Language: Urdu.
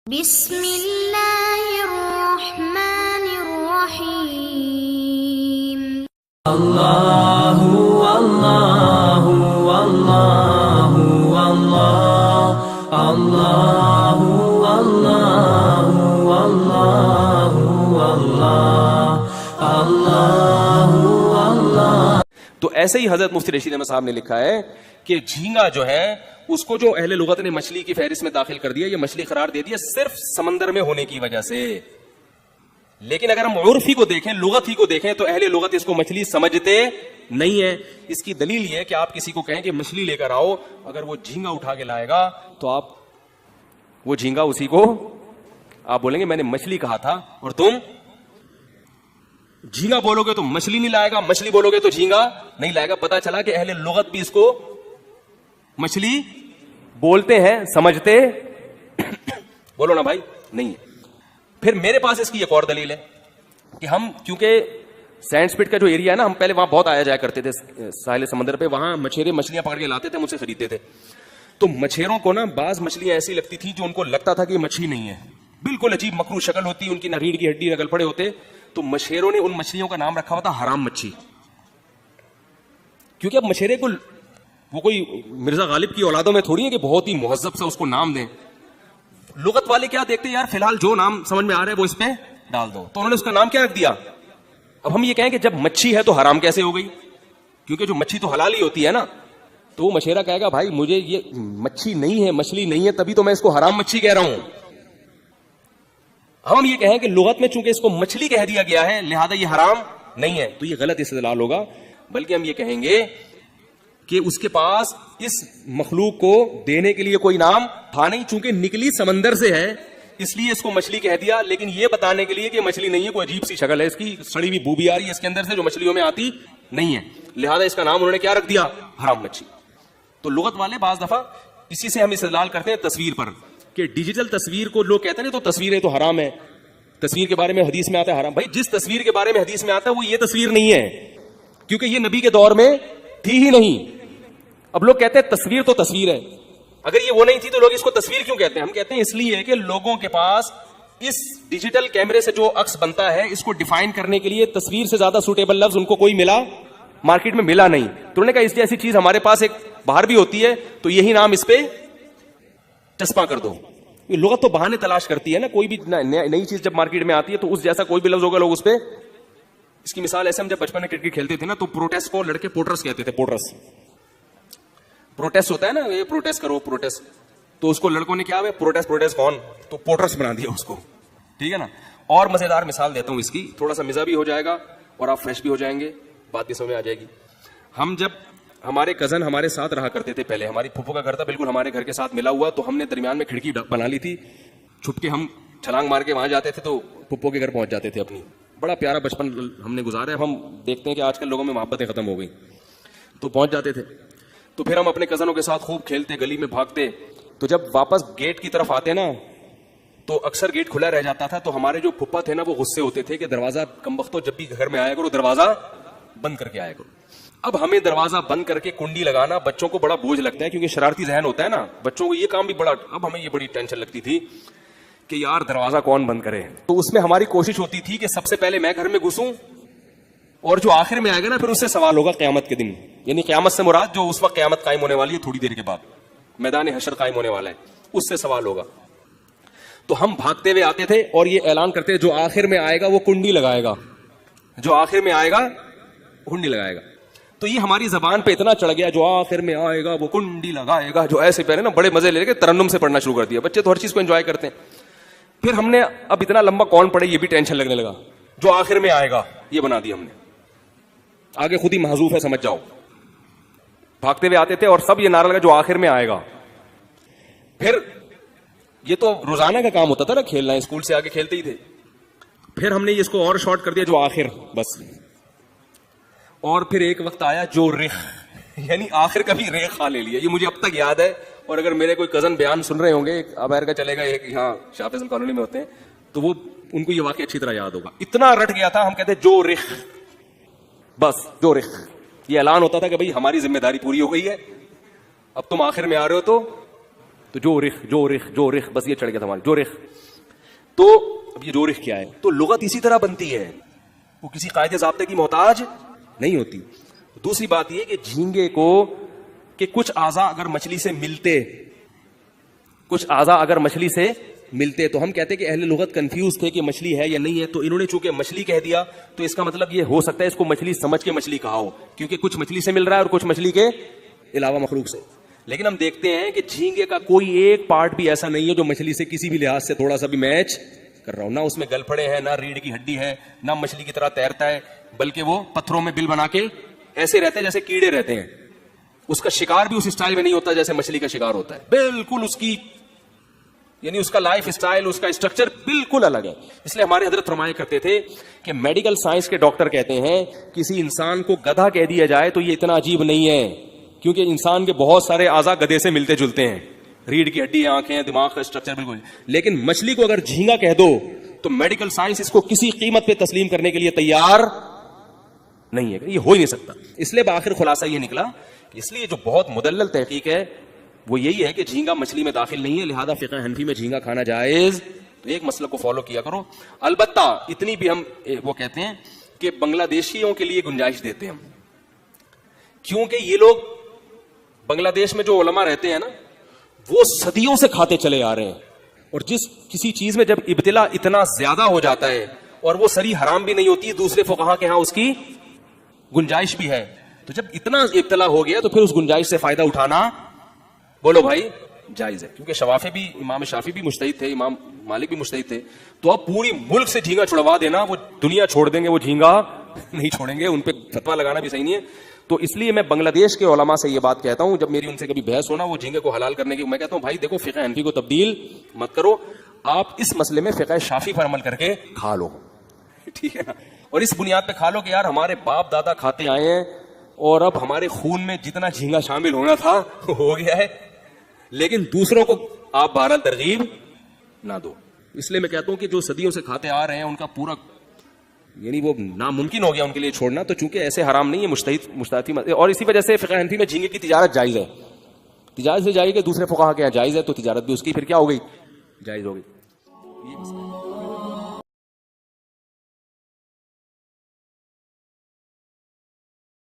بسم اللہ الرحمن الرحیم اللہ اللہ اللہ اللہ اللہ اللہ اللہ اللہ. تو ایسے ہی حضرت مفتی رشید احمد صاحب نے لکھا ہے کہ جھینگا جو ہے اس کو جو اہل لغت نے مچھلی کی فہرست میں داخل کر دیا، یہ مچھلی قرار دے دیا صرف سمندر میں ہونے کی وجہ سے. لیکن اگر ہم عرف ہی کو دیکھیں، لغت ہی کو دیکھیں، تو اہل لغت اس کو مچھلی سمجھتے نہیں ہے. اس کی دلیل یہ ہے کہ آپ کسی کو کہیں کہ مچھلی لے کر آؤ، اگر وہ جھینگا اٹھا کے لائے گا تو آپ وہ جھینگا اسی کو آپ بولیں گے میں نے مچھلی کہا تھا، اور تم جھینگا بولو گے تو مچھلی نہیں لائے گا، مچھلی بولو گے تو جھینگا نہیں لائے گا. پتا چلا کہ اہل لغت بھی اس کو مچھلی بولتے ہیں، سمجھتے بولو نا بھائی نہیں ہے. پھر میرے پاس اس کی ایک اور دلیل ہے کہ ہم کیونکہ سینڈ سپٹ کا جو ایریا ہے نا، ہم پہلے وہاں بہت آیا جایا کرتے تھے ساحل سمندر پہ، وہاں مچھیرے مچھلیاں پکڑ کے لاتے تھے، مجھ سے خریدتے تھے. تو مچھیروں کو نا بعض مچھلیاں ایسی لگتی تھی جو ان کو لگتا تھا کہ یہ مچھلی نہیں ہے، بالکل عجیب مکروہ شکل ہوتی، ان کی نہ ریڑھ کی ہڈی نہ گلفڑے ہوتے. تو مچھیروں نے ان مچھلیوں کا نام رکھا ہوا تھا حرام مچھی، کیونکہ اب مچھیرے کو وہ کوئی مرزا غالب کی اولادوں میں تھوڑی ہے کہ بہت ہی مہذب سا اس کو نام دیں. لغت والے کیا دیکھتے ہیں یار فی الحال جو نام سمجھ میں آ رہا ہے وہ اس پہ ڈال دو، تو انہوں نے اس کا نام کیا رکھ دیا. اب ہم یہ کہیں کہ جب مچھی ہے تو حرام کیسے ہو گئی، کیونکہ جو مچھی تو حلال ہی ہوتی ہے نا. تو وہ مچھیرا کہے گا بھائی مجھے یہ مچھی نہیں ہے، مچھلی نہیں ہے، تبھی تو میں اس کو حرام مچھی کہہ رہا ہوں. ہم یہ کہیں کہ لغت میں چونکہ اس کو مچھلی کہہ دیا گیا ہے لہذا یہ حرام نہیں ہے، تو یہ غلط استدلال ہوگا. بلکہ ہم یہ کہیں گے کہ اس کے پاس اس مخلوق کو دینے کے لیے کوئی نام تھا نہیں، چونکہ نکلی سمندر سے ہے اس لیے اس کو مچھلی کہہ دیا. لیکن یہ بتانے کے لیے کہ مچھلی نہیں ہے، کوئی عجیب سی شکل ہے اس کی، سڑی ہوئی بو بھی آ رہی ہے اس کے اندر سے جو مچھلیوں میں آتی نہیں ہے، لہذا اس کا نام انہوں نے کیا رکھ دیا، حرام مچھی. تو لغت والے بعض دفعہ اسی سے ہم استدلال کرتے ہیں تصویر پر، کہ ڈیجیٹل تصویر کو لوگ کہتے ہیں تو تصویریں تو حرام ہے، تصویر کے بارے میں حدیث میں آتا ہے حرام. بھائی جس تصویر کے بارے میں حدیث میں آتا ہے وہ یہ تصویر نہیں ہے، کیونکہ یہ نبی کے دور میں تھی ہی نہیں. اب لوگ کہتے ہیں تصویر تو تصویر ہے، اگر یہ وہ نہیں تھی تو لوگ اس کو تصویر کیوں کہتے ہیں. ہم کہتے ہیں اس لیے کہ لوگوں کے پاس اس ڈیجیٹل کیمرے سے جو عکس بنتا ہے اس کو ڈیفائن کرنے کے لیے تصویر سے زیادہ سوٹیبل لفظ ان کو کوئی ملا مارکیٹ میں ملا نہیں. تو انہوں نے کہا اس جیسی چیز ہمارے پاس ایک باہر بھی ہوتی ہے تو یہی نام اس پہ چسپاں کر دو. لغت تو بہانے تلاش کرتی ہے نا، کوئی بھی نئی چیز جب مارکیٹ میں آتی ہے تو اس جیسا کوئی بھی لفظ ہوگا لوگ اس پہ. اس کی مثال ایسے ہم جب بچپن میں کرکٹ کھیلتے تھے نا تو پروٹیسٹ کو لڑکے پوٹرس کہتے تھے. پروٹیسٹ ہوتا ہے نا، یہ پروٹیسٹ کرو پروٹیسٹ، تو اس کو لڑکوں نے کیا پروٹیسٹ کون تو پوٹرس بنا دیا اس کو. ٹھیک ہے نا. اور مزیدار مثال دیتا ہوں اس کی، تھوڑا سا مزہ بھی ہو جائے گا اور آپ فریش بھی ہو جائیں گے، بات بھی سمجھ میں آ جائے گی. ہم جب ہمارے کزن ہمارے ساتھ رہا کرتے تھے پہلے، ہماری پھپھو کا گھر تھا بالکل ہمارے گھر کے ساتھ ملا ہوا، تو ہم نے درمیان میں کھڑکی بنا لی تھی، چھپ کے ہم چھلانگ مار کے وہاں جاتے تھے تو پھپھو کے گھر پہنچ جاتے تھے. اپنی بڑا پیارا بچپن ہم نے گزارا ہے. ہم دیکھتے ہیں کہ آج کل لوگوں میں محبتیں ختم ہو گئی، تو پہنچ جاتے تھے. تو پھر ہم اپنے کزنوں کے ساتھ خوب کھیلتے، گلی میں بھاگتے. تو جب واپس گیٹ کی طرف آتے نا تو اکثر گیٹ کھلا رہ جاتا تھا، تو ہمارے جو پھپھا تھے نا وہ غصے ہوتے تھے کہ دروازہ کم وقت جب بھی گھر میں آیا کرو دروازہ بند کر کے آیا کرو. اب ہمیں دروازہ بند کر کے کنڈی لگانا بچوں کو بڑا بوجھ لگتا ہے، کیونکہ شرارتی ذہن ہوتا ہے نا بچوں کو، یہ کام بھی بڑا. اب ہمیں یہ بڑی ٹینشن لگتی تھی کہ یار دروازہ کون بند کرے. تو اس میں ہماری کوشش ہوتی تھی کہ سب سے پہلے میں گھر میں گھسوں، اور جو آخر میں آئے گا نا پھر اس سے سوال ہوگا قیامت کے دن. یعنی قیامت سے مراد جو اس وقت قیامت قائم ہونے والی ہے، تھوڑی دیر کے بعد میدان حشر قائم ہونے والا ہے، اس سے سوال ہوگا. تو ہم بھاگتے ہوئے آتے تھے اور یہ اعلان کرتے جو آخر میں آئے گا وہ کنڈی لگائے گا، جو آخر میں آئے گا کنڈی لگائے گا. تو یہ ہماری زبان پہ اتنا چڑھ گیا جو آخر میں آئے گا وہ کنڈی لگائے گا، جو ایسے پہلے نا بڑے مزے لے کے ترنم سے پڑھنا شروع کر دیا. بچے تو ہر چیز کو انجوائے کرتے ہیں. پھر ہم نے اب اتنا لمبا کون پڑھے یہ بھی ٹینشن لگنے لگا، جو آخر میں آئے گا یہ بنا دیا ہم نے، آگے خود ہی محذوف ہے سمجھ جاؤ. بھاگتے ہوئے آتے تھے اور سب یہ نعرہ لگا جو آخر میں آئے گا. پھر یہ تو روزانہ کا کام ہوتا تھا نا کھیلنا، اسکول سے آگے کھیلتے ہی تھے. پھر ہم نے اس کو اور شارٹ کر دیا جو آخر بس. اور پھر ایک وقت آیا جو رخ، یعنی آخر کا بھی ریخ کھا لے لیا. یہ مجھے اب تک یاد ہے، اور اگر میرے کوئی کزن بیان سن رہے ہوں گے، ابیر کا چلے گا ایک یہاں شاہ فیصل کالونی میں ہوتے ہیں، تو وہ ان کو یہ واقعہ اچھی طرح یاد ہوگا. اتنا رٹ گیا تھا، ہم کہتے جو رخ، بس جو رخ. یہ اعلان ہوتا تھا کہ بھئی ہماری ذمہ داری پوری ہو گئی ہے، اب تم آخر میں آ رہے ہو تو تو جورخ بس یہ چڑھ گیا تھا ہمارے جورخ. تو اب یہ جورخ کیا ہے؟ تو لغت اسی طرح بنتی ہے, وہ کسی قاعدے ضابطے کی محتاج نہیں ہوتی. دوسری بات یہ کہ جھینگے کو کہ کچھ اعضاء اگر مچھلی سے ملتے تو ہم کہتے کہ اہل لغت کنفیوز تھے کہ مچھلی ہے یا نہیں ہے, تو انہوں نے چونکہ مچھلی کہہ دیا تو اس کا مطلب یہ ہو سکتا ہے اس کو مچھلی سمجھ کے مچھلی کہا ہو, کیونکہ کچھ مچھلی سے مل رہا ہے اور کچھ مچھلی کے علاوہ مخلوق سے. لیکن ہم دیکھتے ہیں کہ جھینگے کا کوئی ایک پارٹ بھی ایسا نہیں ہے جو مچھلی سے کسی بھی لحاظ سے تھوڑا سا بھی میچ کر رہا ہوں. نہ اس میں گل پھڑے ہیں, نہ ریڑھ کی ہڈی ہے, نہ مچھلی کی طرح تیرتا ہے, بلکہ وہ پتھروں میں بل بنا کے ایسے رہتے ہیں جیسے کیڑے رہتے ہیں. اس کا شکار بھی اس اسٹائل میں نہیں ہوتا جیسے مچھلی کا شکار ہوتا ہے, بالکل اس کی یعنی اس کا لائف اسٹائل, اس کا اسٹرکچر بالکل الگ ہے. اس لیے ہمارے حضرت فرمایا کرتے تھے کہ میڈیکل سائنس کے ڈاکٹر کہتے ہیں کسی انسان کو گدھا کہہ دیا جائے تو یہ اتنا عجیب نہیں ہے, کیونکہ انسان کے بہت سارے اعضاء گدھے سے ملتے جلتے ہیں, ریڑھ کی ہڈی, آنکھیں, دماغ کا اسٹرکچر بالکل. لیکن مچھلی کو اگر جھینگا کہہ دو تو میڈیکل سائنس اس کو کسی قیمت پہ تسلیم کرنے کے لیے تیار نہیں ہے, یہ ہو ہی نہیں سکتا. اس لیے بآخر خلاصہ یہ نکلا, اس لیے جو بہت مدلل تحقیق ہے وہ یہی ہے کہ جھینگا مچھلی میں داخل نہیں ہے, لہذا فقہ حنفی میں جھینگا کھانا جائز. تو ایک مسئلہ کو فالو کیا کرو. البتہ اتنی بھی ہم وہ کہتے ہیں کہ بنگلہ دیشیوں کے لیے گنجائش دیتے ہیں ہم, کیونکہ یہ لوگ بنگلہ دیش میں جو علماء رہتے ہیں نا وہ صدیوں سے کھاتے چلے آ رہے ہیں, اور جس کسی چیز میں جب ابتلا اتنا زیادہ ہو جاتا ہے اور وہ سری حرام بھی نہیں ہوتی, دوسرے فقہا کے ہاں اس کی گنجائش بھی ہے, تو جب اتنا ابتلا ہو گیا تو پھر اس گنجائش سے فائدہ اٹھانا بولو بھائی جائز ہے. کیونکہ شوافی بھی, امام شافی بھی مجتہد تھے, امام مالک بھی مجتہد تھے, تو اب پوری ملک سے جھینگا چھڑوا دینا, وہ دنیا چھوڑ دیں گے, وہ جھینگا نہیں چھوڑیں گے, ان پہ فتوا لگانا بھی صحیح نہیں ہے. تو اس لیے میں بنگلہ دیش کے علماء سے یہ بات کہتا ہوں, جب میری ان سے کبھی بحث ہونا وہ جھینگے کو حلال کرنے کی, میں کہتا ہوں بھائی دیکھو فقہ حنفی کو تبدیل مت کرو, آپ اس مسئلے میں فقہ شافی پر عمل کر کے کھا لو, ٹھیک ہے نا, اور اس بنیاد پہ کھا لو کہ یار ہمارے باپ دادا کھاتے آئے ہیں اور اب ہمارے خون میں جتنا جھینگا شامل ہونا تھا ہو گیا ہے, لیکن دوسروں کو آپ بہرحال ترغیب نہ دو. اس لیے میں کہتا ہوں کہ جو صدیوں سے کھاتے آ رہے ہیں ان کا پورا یعنی وہ ناممکن ہو گیا ان کے لیے چھوڑنا, تو چونکہ ایسے حرام نہیں ہے مجتہد, اور اسی وجہ سے فقہ حنفی میں جھینگے کی تجارت جائز ہے. تجارت سے جائے کہ دوسرے فقہا کے یہاں جائز ہے, تو تجارت بھی اس کی پھر کیا ہو گئی, جائز ہو گئی. یہ